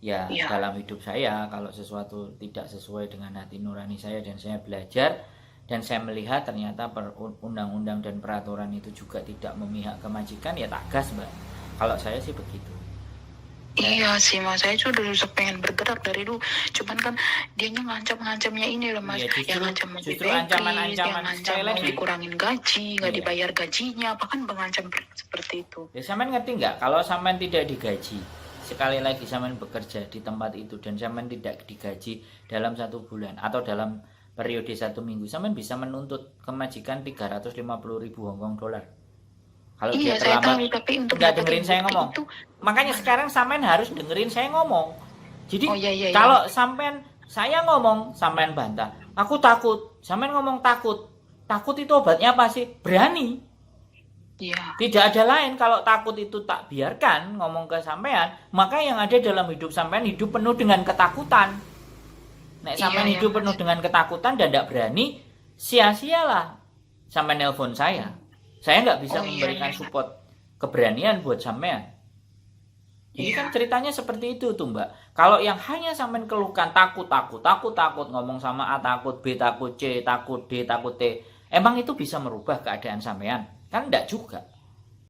Ya, Iya. dalam hidup saya kalau sesuatu tidak sesuai dengan hati nurani saya dan saya belajar dan saya melihat ternyata undang-undang dan peraturan itu juga tidak memihak ke majikan, ya tak gas, Mbak. Kalau saya sih begitu. Iya sih Mas, saya tuh dulu pengen bergerak dari dulu. Cuman kan dianya ngancam-ngancamnya ini loh Mas, Ya yang justru ngancam mau justru di-blacklist, yang ancaman-ancaman ngancam sekali mau lagi. dikurangin gaji, nggak Iya. dibayar gajinya, bahkan mengancam seperti itu. Ya sampean ngerti nggak kalau sampean tidak digaji, sekali lagi sampean bekerja di tempat itu dan sampean tidak digaji dalam 1 bulan atau dalam periode 1 minggu, sampean bisa menuntut ke majikan 350.000 Hongkong dolar. Kalau Iya, dia saya tahu, terlambat, tapi untuk nggak dapetin dengerin saya bukti ngomong. itu Makanya gimana? sekarang sampean harus dengerin saya ngomong. Oh Jadi iya iya iya. kalau sampean saya ngomong, sampean bantah, aku takut. Sampean ngomong takut. Takut itu obatnya apa sih? Berani. Iya. Tidak ada lain. Kalau takut itu tak biarkan ngomong ke sampean, maka yang ada dalam hidup sampean hidup penuh dengan ketakutan. Nek Iya sampean ya hidup Mas. penuh dengan ketakutan dan tidak berani, sia-sialah sampean nelpon saya. Saya nggak bisa Oh iya memberikan iya. support keberanian buat sampean. Jadi kan Iya. ceritanya seperti itu tuh, Mbak. Kalau yang hanya sampean keluhkan takut, takut, takut, takut, ngomong sama A takut, B takut, C takut, D takut, T, emang itu bisa merubah keadaan sampean? Kan enggak juga.